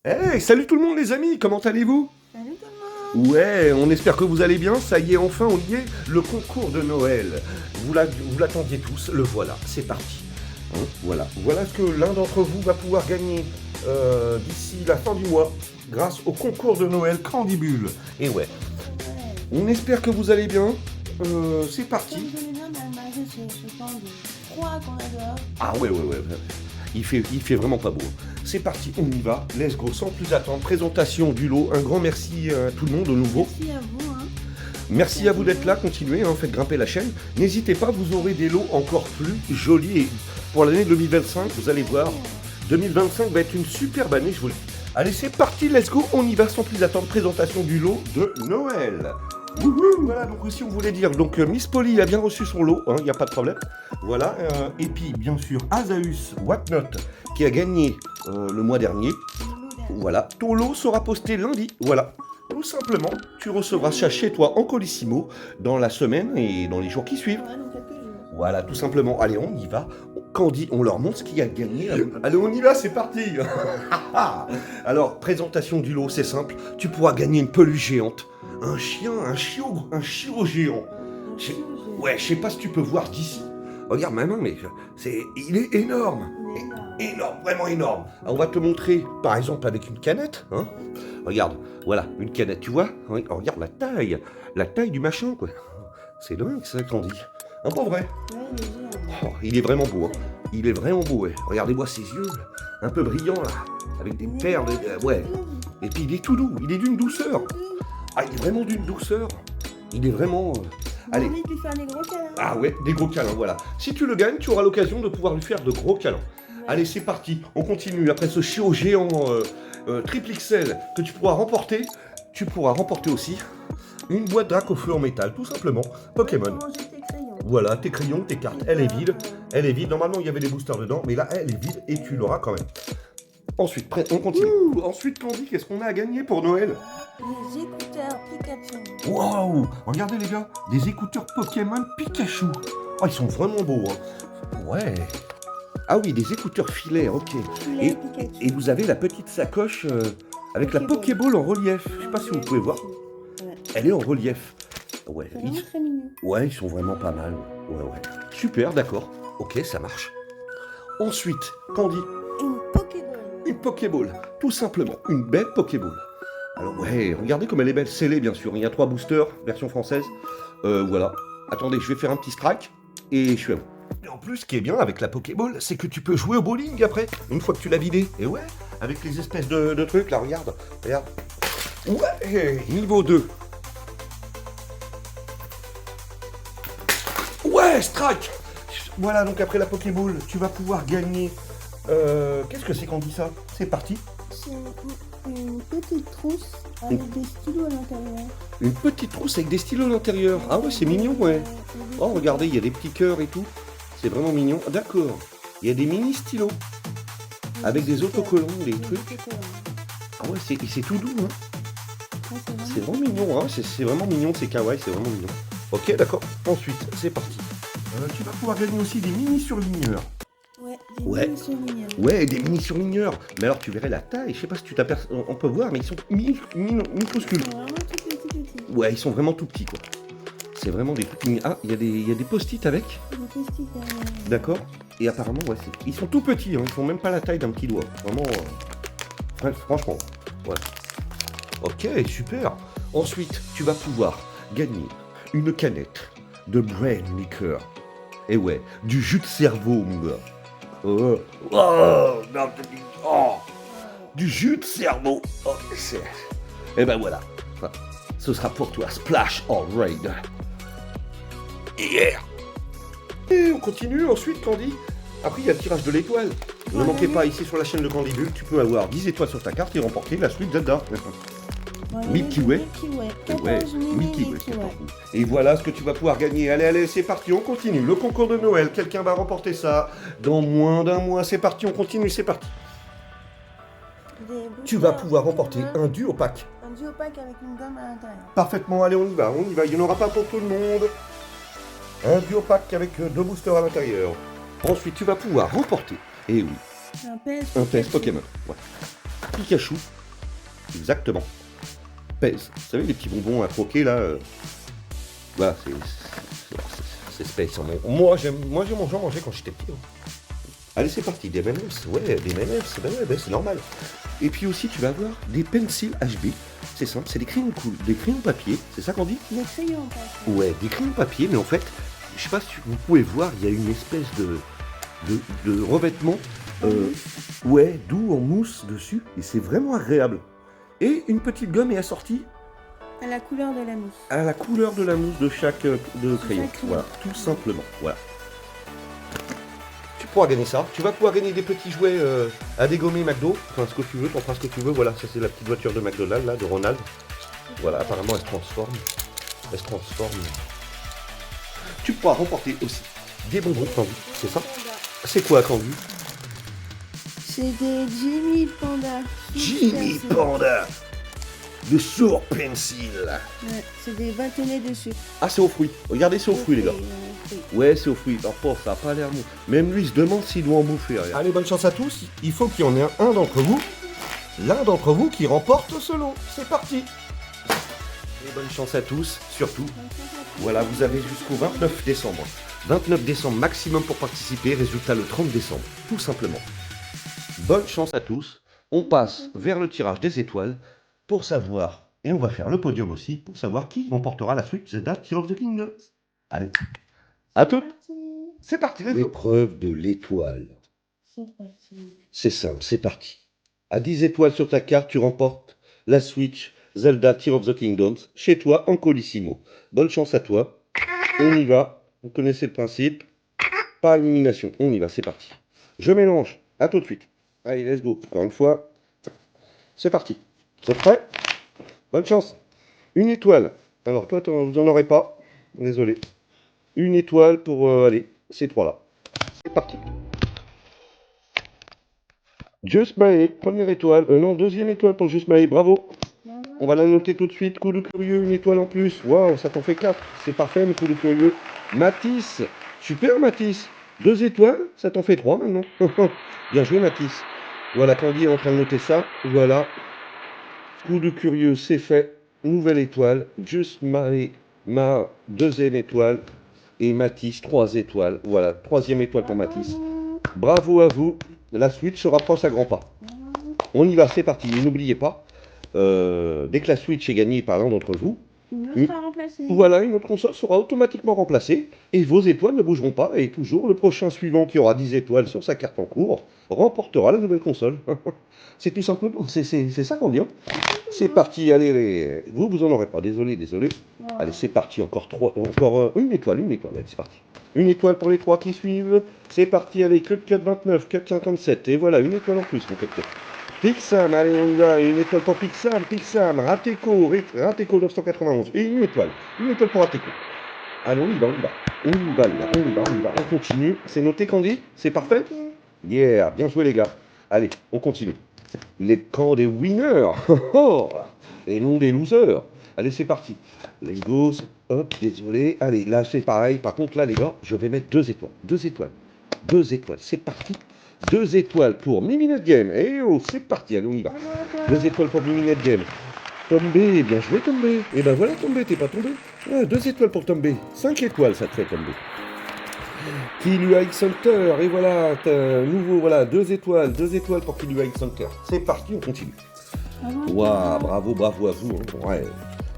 Hey, salut tout le monde les amis, comment allez-vous? Salut tout le monde. Ouais, on espère que vous allez bien, ça y est, enfin on y est, le concours de Noël. Vous l'attendiez tous, le voilà, c'est parti. Voilà ce que l'un d'entre vous va pouvoir gagner d'ici la fin du mois, grâce au concours de Noël Crandibule. Et ouais, Ouais. on espère que vous allez bien, c'est Comme parti. vous allez bien, malgré ce temps de froid qu'on a dehors. Ah ouais. Il fait vraiment pas beau. C'est parti, on y va, let's go, sans plus attendre. Présentation du lot, un grand merci à tout le monde au nouveau. Merci à vous. Hein. Merci à vous d'être là, continuez, faites grimper la chaîne. N'hésitez pas, vous aurez des lots encore plus jolis. Et pour l'année 2025, vous allez voir, 2025 va être une superbe année, je vous le dis. Allez, c'est parti, let's go, on y va sans plus attendre. Présentation du lot de Noël. Wouhou, voilà, donc aussi on voulait dire, donc Miss Polly a bien reçu son lot, il n'y a pas de problème. Voilà, et puis bien sûr Azaeus Whatnot qui a gagné le mois dernier. Voilà, ton lot sera posté lundi, voilà. Tout simplement, tu recevras ça chez toi en colissimo dans la semaine et dans les jours qui suivent. Ouais, dans quelques jours. Voilà, tout simplement. Allez, on y va. Candy, on leur montre ce qui a gagné. Allez, on y va, c'est parti. Alors, présentation du lot, c'est simple. Tu pourras gagner une peluche géante, un chien, un chiot géant. Ouais, je sais pas si tu peux voir d'ici. Regarde ma main, mais il est énorme. Énorme, vraiment énorme. Alors, on va te montrer, par exemple, avec une canette. Regarde, voilà, une canette, tu vois? Regarde la taille du machin, quoi. C'est dingue, ça, Candy. Un bon vrai. Ouais, il est géant. Oh, il est vraiment beau, hein. Il est vraiment beau, ouais. Regardez-moi ses yeux, là. Un peu brillants, là. Avec des perles, ouais. Et puis, il est tout doux, il est d'une douceur. Ah, il est vraiment d'une douceur. Il est vraiment... Allez. Allez. Envie de lui faire des gros câlins. Ah ouais, des gros câlins, voilà. Si tu le gagnes, tu auras l'occasion de pouvoir lui faire de gros câlins. Ouais. Allez, c'est parti. On continue. Après ce chiot géant triple XL que tu pourras remporter aussi une boîte drac au feu en métal, tout simplement. Pokémon. Pour manger tes crayons. Voilà, tes crayons, tes cartes. Elle est vide. Elle est vide. Normalement, il y avait des boosters dedans, mais là, elle est vide et tu l'auras quand même. Ensuite, on continue. Ensuite, Candy, qu'est-ce qu'on a à gagner pour Noël? Les écouteurs Pikachu. Waouh! Regardez les gars, des écouteurs Pokémon Pikachu. Oh, ils sont vraiment beaux, hein. Ouais. Ah oui, des écouteurs filets, ok. Filet Et, Pikachu. et vous avez la petite sacoche avec la Pokéball. Pokéball en relief. Je sais pas si vous pouvez voir. Ouais. Elle est en relief. Ouais, C'est vraiment très mignon. ouais, ils sont vraiment pas mal. Ouais. Super, d'accord. Ok, ça marche. Ensuite, Candy, Une Pokéball. une Pokéball. Tout simplement, une belle Pokéball. Alors ouais, regardez comme elle est belle, scellée bien sûr. Il y a 3 boosters, version française. Voilà. Attendez, je vais faire un petit strike et je suis à vous. Et en plus, ce qui est bien avec la Pokéball, c'est que tu peux jouer au bowling après, une fois que tu l'as vidé. Et ouais, avec les espèces de trucs, là, regarde. Ouais, niveau 2. Ouais, strike. Voilà, donc après la Pokéball, tu vas pouvoir gagner... Qu'est-ce que c'est qu'on dit ça? C'est parti. C'est une petite trousse avec des stylos à l'intérieur. Une petite trousse avec des stylos à l'intérieur. Ah ouais, c'est mignon, ouais. Oh, regardez, il y a des petits cœurs et tout. C'est vraiment mignon. Ah, d'accord. Il y a des mini stylos avec des autocollants, des trucs. Ah ouais, c'est tout doux, hein. C'est vraiment mignon, hein. C'est vraiment mignon, c'est kawaii, c'est vraiment mignon. Ok, d'accord. Ensuite, c'est parti. Tu vas pouvoir gagner aussi des mini surligneurs. Ouais, des Ouais. mini souvenirs. Ouais, des mini surligneurs. Mais alors, tu verrais la taille. Je sais pas si tu t'aperçois. On peut voir, mais ils sont minuscules. Ils sont vraiment tout petits. Ouais, ils sont vraiment tout petits, quoi. C'est vraiment des trucs. Ah, il y a des post-it avec. Des post-it derrière. D'accord. Et apparemment, ouais, ils sont tout petits, hein. Ils font même pas la taille d'un petit doigt. Vraiment, franchement, ouais. Ok, super. Ensuite, tu vas pouvoir gagner une canette de Brain Liquor. Et ouais, du jus de cerveau, mon gars. Non, oh, du jus de cerveau. Oh, et ben voilà. Enfin, ce sera pour toi, Splash or Raid. Yeah. Et on continue ensuite, Candy. Après, il y a le tirage de l'étoile. Ne Ouais. manquez pas, ici sur la chaîne de Candibule, tu peux avoir 10 étoiles sur ta carte et remporter la suite Zelda. Voilà, Milky Way. Milky Way. Ouais, 14 mini Milky Way. Milky Way. Et voilà ce que tu vas pouvoir gagner. Allez, c'est parti, on continue. Le concours de Noël, quelqu'un va remporter ça dans moins d'un mois. C'est parti, on continue, c'est parti. Des Tu vas boosters pouvoir remporter Pokémon. un duo pack. Un duo pack avec une gomme à l'intérieur. Parfaitement, allez, on y va. Il n'y en aura pas pour tout le monde. Un duo pack avec 2 boosters à l'intérieur. Ensuite, tu vas pouvoir remporter, et oui, Un PS. un PS Pokémon. Ouais. Pikachu. Exactement. Pèse. Vous savez, les petits bonbons à croquer, là. Voilà, c'est space. Moi, j'en mangeais quand j'étais petit. Allez, c'est parti. Des M&M's. Ouais, des M&M's. Ben ouais, c'est normal. Et puis aussi, tu vas avoir des pencils HB. C'est simple, c'est des crayons cool, des crayons papier. C'est ça qu'on dit? Des crayons, en fait. Ouais, des crayons papier, mais en fait, je sais pas si vous pouvez voir, il y a une espèce de revêtement, ouais, doux en mousse dessus, et c'est vraiment agréable. Et une petite gomme est assortie À la couleur de la mousse. à la couleur de la mousse de chaque crayon. crayon. Voilà, tout simplement. Voilà. Tu pourras gagner ça. Tu vas pouvoir gagner des petits jouets à dégommer McDo. Enfin, ce que tu veux, t'en feras ce que tu veux. Voilà, ça c'est la petite voiture de McDonald's, là, de Ronald. Voilà, apparemment elle se transforme. Elle se transforme. Tu pourras remporter aussi des bonbons Candy. C'est ça? C'est quoi Candy? C'est des Jimmy Panda. Jimmy Panda de Sour Pencil. Ouais, c'est des bâtonnets de sucre. Ah, c'est aux fruits. Regardez, c'est aux fruits, les gars. Ouais, c'est aux fruits. Alors, pauvre, ça n'a pas l'air mou. Même lui, il se demande s'il doit en bouffer. Regarde. Allez, bonne chance à tous. Il faut qu'il y en ait un d'entre vous. L'un d'entre vous qui remporte ce lot. C'est parti. Et bonne chance à tous, surtout. Voilà, vous avez jusqu'au 29 décembre. 29 décembre maximum pour participer. Résultat le 30 décembre. Tout simplement. Bonne chance à tous. On passe vers le tirage des étoiles pour savoir, et on va faire le podium aussi, pour savoir qui remportera la suite Zelda Tears of the Kingdom. Allez, à toutes. C'est parti. L'épreuve de l'étoile. C'est simple, c'est parti. À 10 étoiles sur ta carte, tu remportes la Switch Zelda Tears of the Kingdom chez toi en Colissimo. Bonne chance à toi. On y va. Vous connaissez le principe. Pas élimination. On y va, c'est parti. Je mélange. À tout de suite. Allez, let's go. Encore une fois. C'est parti. Vous êtes prêts? Bonne chance. Une étoile. Alors, toi, vous n'en aurez pas. Désolé. Une étoile pour, allez, ces trois-là. C'est parti. Just My, première étoile. Non, deuxième étoile pour Just My. Bravo. On va la noter tout de suite. Coup de curieux, une étoile en plus. Waouh, ça t'en fait 4. C'est parfait, le coup de curieux. Matisse. Super, Matisse. 2 étoiles, ça t'en fait 3 maintenant. Bien joué, Matisse. Voilà, Candy est en train de noter ça. Voilà. Coup de curieux, c'est fait. Nouvelle étoile. Just My, ma deuxième étoile. Et Matisse, 3 étoiles. Voilà, troisième étoile pour Matisse. Bravo à vous. La suite se rapproche à grands pas. On y va, c'est parti. Et n'oubliez pas, dès que la Switch est gagnée par l'un d'entre vous, voilà, une autre console sera automatiquement remplacée et vos étoiles ne bougeront pas. Et toujours, le prochain suivant qui aura 10 étoiles sur sa carte en cours remportera la nouvelle console. C'est tout simplement, c'est ça qu'on dit. Hein. C'est parti, allez, vous en aurez pas, désolé. Allez, c'est parti, encore une étoile, allez, c'est parti. Une étoile pour les 3 qui suivent. C'est parti, allez, Club 429, Club 57, et voilà, une étoile en plus, mon Club 4. Pixam, allez, on y va, une étoile pour Pixam, Rateco 991, et une étoile pour Rateco. Allez, on y va, on continue. C'est noté, Candy? C'est parfait? Yeah, bien joué les gars. Allez, on continue. Les camps des winners, et non des losers. Allez, c'est parti. Les go, hop, désolé. Allez, là c'est pareil. Par contre, là les gars, je vais mettre 2 étoiles. 2 étoiles, c'est parti. 2 étoiles pour Miminette Game. Et oh, c'est parti, allez, on y va. 2 étoiles pour Miminette Game. Tombé, bien joué Tombé. Et ben voilà Tombé, t'es pas tombé. Ouais, 2 étoiles pour Tombé. 5 étoiles, ça te fait Tombé. Killua X Hunter, et voilà, nouveau, voilà, 2 étoiles pour Killua X Hunter. C'est parti, on continue. Waouh, bravo à vous. Hein. Ouais.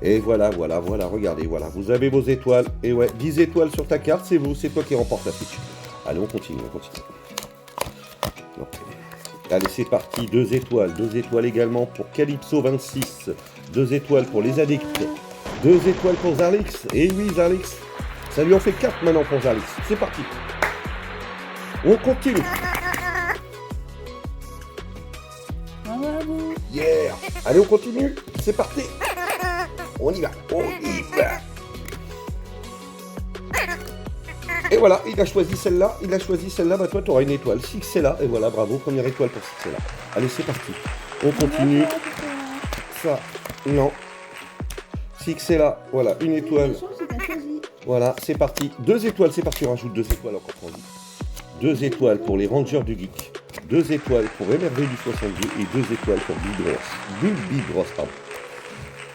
Et voilà, regardez, voilà, vous avez vos étoiles. Et ouais, 10 étoiles sur ta carte, c'est vous, c'est toi qui remporte la Switch. Allez, on continue. Donc, allez, c'est parti, 2 étoiles également pour Calypso 26, 2 étoiles pour les addicts, 2 étoiles pour Zarlix, et oui Zarlix, ça lui en fait 4 maintenant pour Zarlix, c'est parti. On continue. Yeah. Allez, on continue, c'est parti. On y va. Et voilà, il a choisi celle-là, bah toi tu auras une étoile. Sixella, et voilà, bravo, première étoile pour Sixella. Allez, c'est parti. On continue. Ça, non. Sixella, voilà, une étoile. Voilà, c'est parti. 2 étoiles, c'est parti, on rajoute 2 étoiles encore pour lui. 2 étoiles pour les Rangers du Geek. 2 étoiles pour MRV du 62 et 2 étoiles pour Bulbibros, pardon.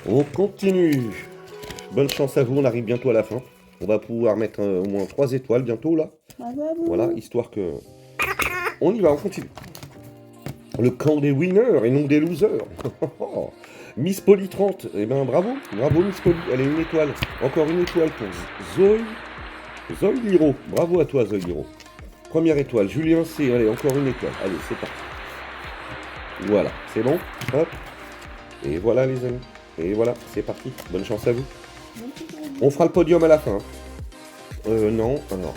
On continue. Bonne chance à vous, on arrive bientôt à la fin. On va pouvoir mettre au moins 3 étoiles bientôt là. Bravo à vous. Voilà, histoire que... On y va, on continue. Le camp des winners et non des losers. Miss Polly 30, eh ben bravo, bravo Miss Polly, elle est une étoile. Encore une étoile pour Zoïliro, bravo à toi Zoïliro. Première étoile, Julien C, allez, encore une étoile, allez, c'est parti. Voilà, c'est bon, hop. Et voilà les amis, et voilà, c'est parti, bonne chance à vous. On fera le podium à la fin. Non, alors,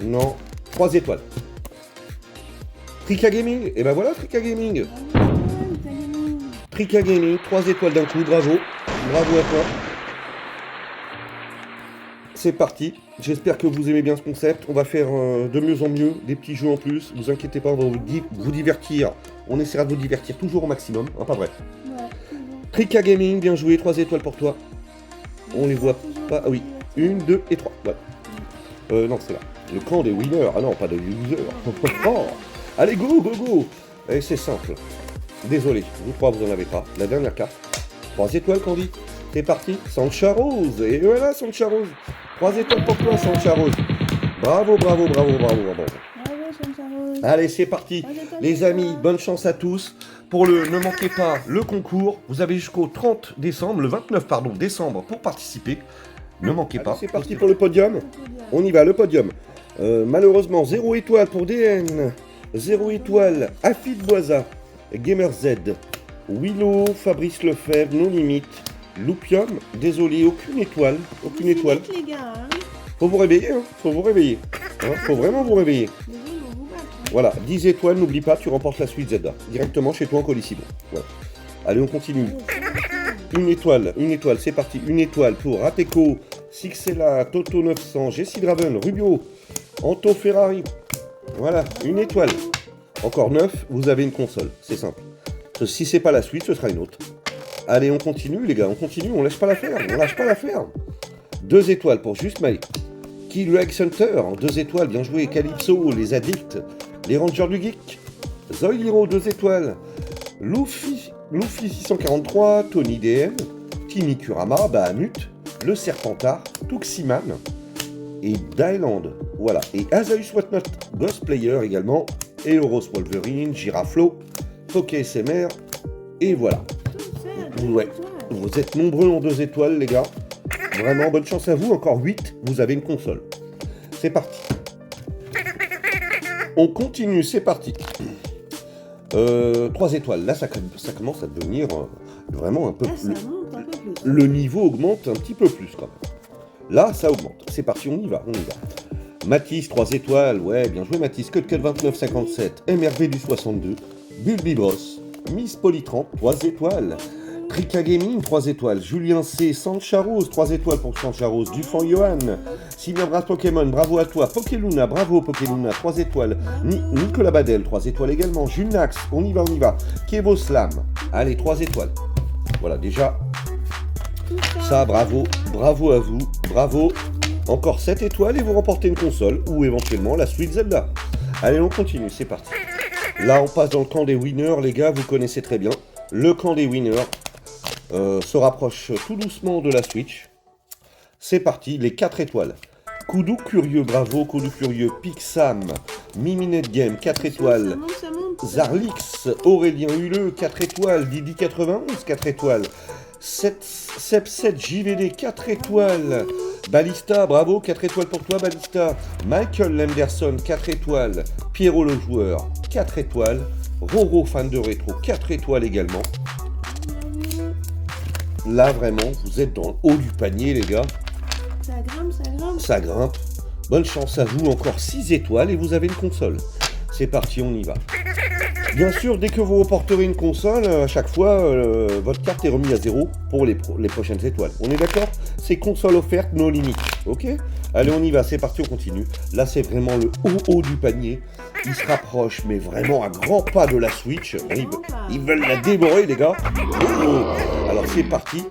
non. 3 étoiles. Trika Gaming, et ben voilà Trika Gaming. Trika Gaming, 3 étoiles d'un coup, bravo. Bravo à toi. C'est parti. J'espère que vous aimez bien ce concept. On va faire de mieux en mieux, des petits jeux en plus. Vous inquiétez pas, on va vous divertir. On essaiera de vous divertir toujours au maximum. Hein, pas vrai. Ouais, toujours. Trika Gaming, bien joué, 3 étoiles pour toi. On les voit pas. Ah oui, 1, 2 et 3. Ouais. Non, c'est là. Le camp des winners. Ah non, pas de losers. Oh. Allez, go. Et c'est simple. Désolé, vous 3, vous en avez pas. La dernière carte. 3 étoiles, Candy. C'est parti. Sancha Rose. Et voilà, Sancha Rose. 3 étoiles pour toi, Sancha Rose. Bravo. Bravo, Sancha Rose. Allez, c'est parti. Les amis, bonne chance à tous. Ne manquez pas le concours. Vous avez jusqu'au 30 décembre, le 29 décembre pour participer. Ne manquez pas. C'est parti pour le podium. On y va, le podium. Malheureusement, 0 étoile pour DN. 0 étoile, Afid Boisa, Gamer Z, Willow, Fabrice Lefebvre, No Limite, Loupium, désolé, aucune étoile. Les gars, hein. Faut vous réveiller, hein. Faut vraiment vous réveiller. Les gens vont vous battre, hein. Voilà, 10 étoiles, n'oublie pas, tu remportes la suite Zelda. Directement chez toi en Colissimo. Voilà. Allez, on continue. Une étoile, c'est parti. Une étoile pour Rateco, Sixella, Toto 900, Jessie Draven, Rubio, Anto Ferrari. Voilà, une étoile. Encore 9, vous avez une console. C'est simple. Si c'est pas la suite, ce sera une autre. Allez, on continue, les gars. On lâche pas l'affaire. 2 étoiles pour Just Mike. Kill X Hunter, 2 étoiles. Bien joué. Calypso, les addicts. Les Rangers du Geek. Zoïliro, 2 étoiles. Luffy 643, Tony DM. Timmy Kurama, Bahamut. Le Serpentard, Tuximan. Et Dyland, voilà. Et Azaeus Whatnot, Ghost Player également. Et Euros Wolverine, Giraflo, Poké SMR. Et voilà. Ouais. Vous êtes nombreux en 2 étoiles, les gars. Vraiment, bonne chance à vous. Encore 8, vous avez une console. C'est parti. On continue, c'est parti. 3 étoiles. Là, ça commence à devenir vraiment un peu plus. Le niveau augmente un petit peu plus quand même. Là, ça augmente. C'est parti, on y va. Matisse, 3 étoiles. Ouais, bien joué, Matisse. Cutcut 2957. MRV du 62. Bulbibros. Miss Polly 30, 3 étoiles. Trika Gaming, 3 étoiles. Julien C. Sancha Rose, 3 étoiles pour Sancha Rose. Dufan Johan. Sylvain Bras Pokémon, bravo à toi. Pokéluna, bravo Pokéluna, 3 étoiles. Nicolas Badel, 3 étoiles également. Julnax, on y va. Kevo Slam. Allez, 3 étoiles. Voilà, déjà. Ça, bravo à vous, bravo. Encore 7 étoiles et vous remportez une console ou éventuellement la suite Zelda. Allez, on continue, c'est parti. Là, on passe dans le camp des winners, les gars, vous connaissez très bien. Le camp des winners se rapproche tout doucement de la Switch. C'est parti, les 4 étoiles. Koudou Curieux, bravo, Koudou Curieux, Pixam, Miminet Game, 4 étoiles. Ça monte. Zarlix, Aurélien Huleux, 4 étoiles. Didi 91, 4 étoiles. 7 JVD, 4 étoiles. Balista, bravo, 4 étoiles pour toi, Balista. Michael Lemderson, 4 étoiles. Pierrot le joueur, 4 étoiles. Roro, fan de rétro, 4 étoiles également. Là, vraiment, vous êtes dans le haut du panier, les gars. Ça grimpe. Bonne chance à vous, encore 6 étoiles et vous avez une console. C'est parti, on y va. Bien sûr, dès que vous reporterez une console, à chaque fois, votre carte est remise à 0 pour les prochaines étoiles. On est d'accord? C'est console offerte, no limite. Ok? Allez, on y va, c'est parti, on continue. Là, c'est vraiment le haut du panier. Ils se rapprochent, mais vraiment à grands pas de la Switch. Ils veulent la dévorer, les gars. Oh. Alors, c'est parti.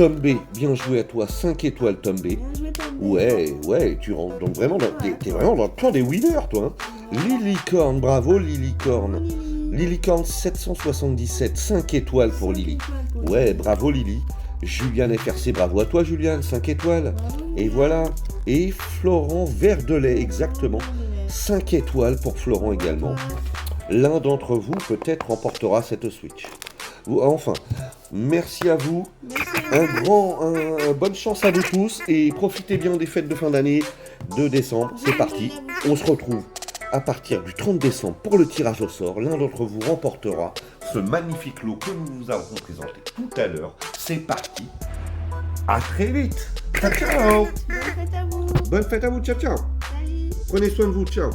Tom B, bien joué à toi, 5 étoiles Tom B. Bien joué, Tom B. Ouais, tu rentres donc vraiment t'es vraiment dans le clan des winners, toi. Hein. Lilicorne, bravo Lilicorne. Lilicorne 777, 5 étoiles pour Lily. Ouais, bravo Lily. Julian FRC, bravo à toi Julian, 5 étoiles. Et voilà. Et Florent Verdelet, exactement. 5 étoiles pour Florent également. L'un d'entre vous peut-être remportera cette Switch. Enfin, merci à vous. Bonne chance à vous tous et profitez bien des fêtes de fin d'année de décembre. C'est parti. On se retrouve à partir du 30 décembre pour le tirage au sort. L'un d'entre vous remportera ce magnifique lot que nous vous avons présenté tout à l'heure. C'est parti. À très vite. Ciao, ciao. Bonne fête à vous. Bonne fête à vous. Ciao, ciao. Salut. Prenez soin de vous. Ciao.